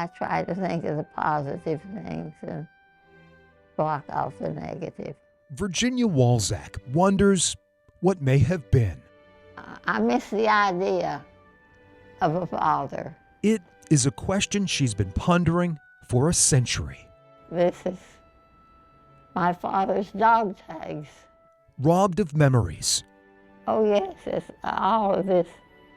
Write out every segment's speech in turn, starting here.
I try to think of the positive things and block off the negative. Virginia Walczak wonders what may have been. I miss the idea of a father. It is a question she's been pondering for a century. This is my father's dog tags. Robbed of memories. Oh yes, all of this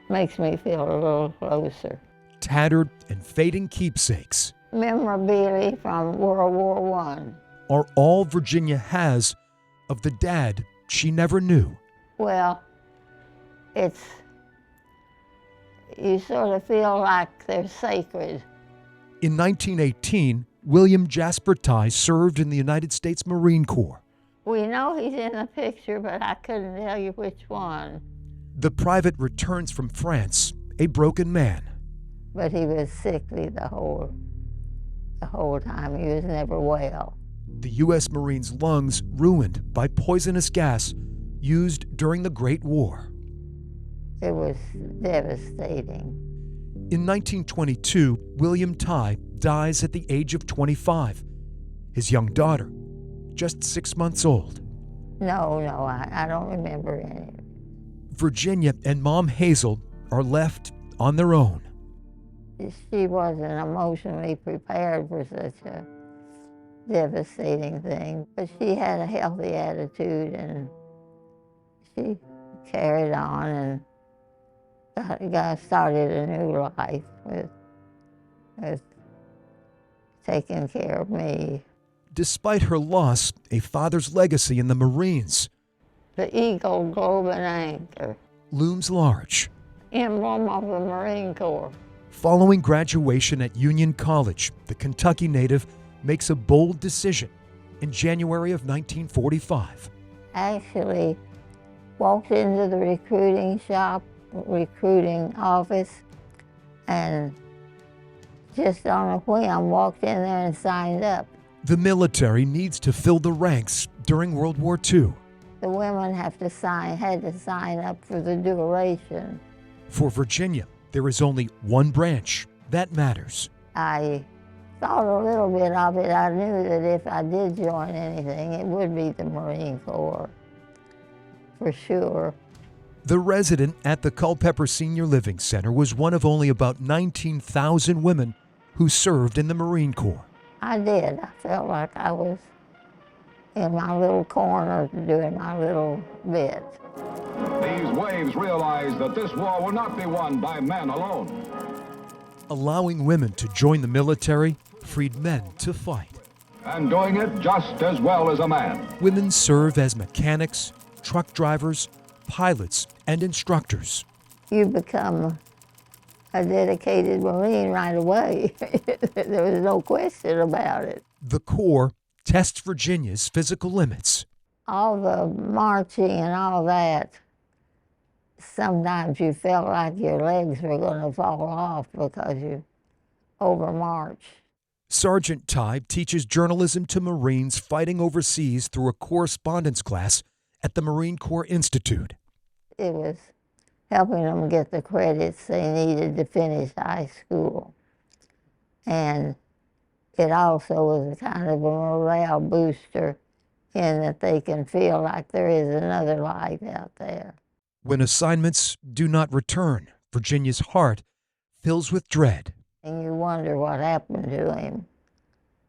makes me feel a little closer. Tattered and fading keepsakes Memorabilia from World War I. are all Virginia has of the dad she never knew. Well, you sort of feel like they're sacred. In 1918, William Jasper Tye served in the United States Marine Corps. We know he's in the picture, but I couldn't tell you which one. The private returns from France, a broken man. But he was sickly the whole time. He was never well. The U.S. Marines' lungs ruined by poisonous gas used during the Great War. It was devastating. In 1922, William Tye dies at the age of 25. His young daughter, just 6 months old. No, I don't remember any. Virginia and Mom Hazel are left on their own. She wasn't emotionally prepared for such a devastating thing, but she had a healthy attitude and she carried on and started a new life with taking care of me. Despite her loss, a father's legacy in the Marines The eagle, globe, and anchor, looms large. emblem of the Marine Corps. Following graduation at Union College, the Kentucky native makes a bold decision in January of 1945. Actually walked into the recruiting office, and just on a whim walked in there and signed up. The military needs to fill the ranks during World War II. The women had to sign up for the duration. For Virginia, there is only one branch that matters. I thought a little bit of it. I knew that if I did join anything, it would be the Marine Corps, for sure. The resident at the Culpeper Senior Living Center was one of only about 19,000 women who served in the Marine Corps. I did. I felt like I was in my little corner doing my little bit. These waves realize that this war will not be won by men alone. Allowing women to join the military freed men to fight. And doing it just as well as a man. Women serve as mechanics, truck drivers, pilots, and instructors. You become a dedicated Marine right away. There was no question about it. The Corps tests Virginia's physical limits. All the marching and all that, sometimes you felt like your legs were going to fall off because you overmarched. Sergeant Tye teaches journalism to Marines fighting overseas through a correspondence class at the Marine Corps Institute. It was helping them get the credits they needed to finish high school. And it also was a kind of a morale booster in that they can feel like there is another life out there. When assignments do not return, Virginia's heart fills with dread. And you wonder what happened to him.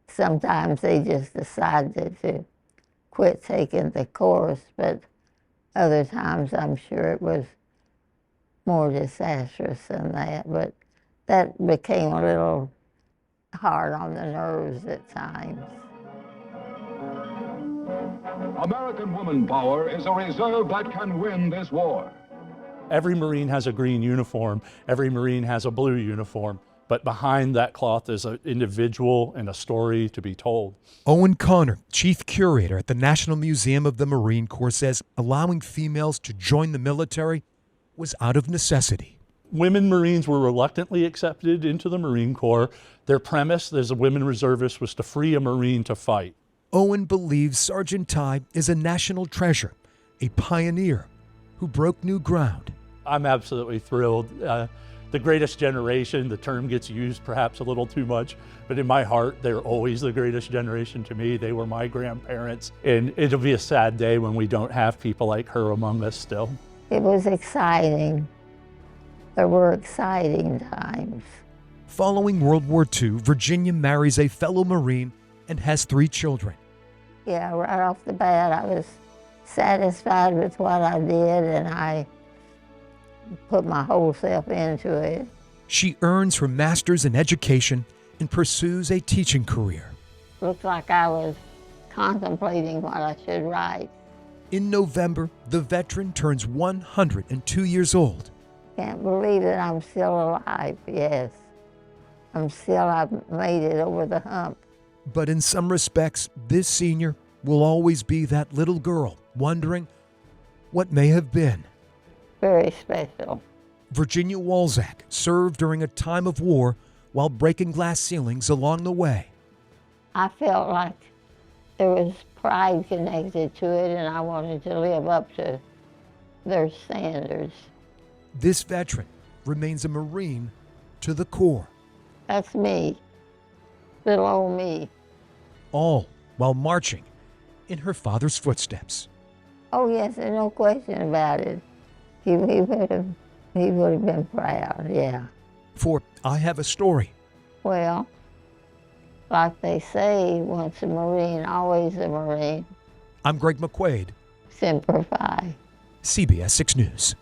Sometimes they just decided to quit taking the course, but other times I'm sure it was more disastrous than that. But that became a little hard on the nerves at times. American woman power is a reserve that can win this war. Every Marine has a green uniform. Every Marine has a blue uniform. But behind that cloth is an individual and a story to be told. Owen Connor, chief curator at the National Museum of the Marine Corps, says allowing females to join the military was out of necessity. Women Marines were reluctantly accepted into the Marine Corps. Their premise as a women reservist was to free a Marine to fight. Owen believes Sergeant Tye is a national treasure, a pioneer who broke new ground. I'm absolutely thrilled. the greatest generation. The term gets used perhaps a little too much, but in my heart, they're always the greatest generation to me. They were my grandparents, and it'll be a sad day when we don't have people like her among us still. It was exciting. There were exciting times. Following World War II, Virginia marries a fellow Marine and has 3 children. Yeah, right off the bat, I was satisfied with what I did, and I put my whole self into it. She earns her master's in education and pursues a teaching career. Looked like I was contemplating what I should write. In November, the veteran turns 102 years old. Can't believe that I'm still alive, yes. I've made it over the hump. But in some respects, this senior will always be that little girl wondering what may have been. Very special. Virginia Walczak served during a time of war while breaking glass ceilings along the way. I felt like there was pride connected to it, and I wanted to live up to their standards. This veteran remains a Marine to the core. That's me, little old me. All while marching in her father's footsteps. Oh yes, there's no question about it. He would have been proud, yeah. For I Have a Story. Well, like they say, once a Marine, always a Marine. I'm Greg McQuaid, Semper Fi. CBS 6 News.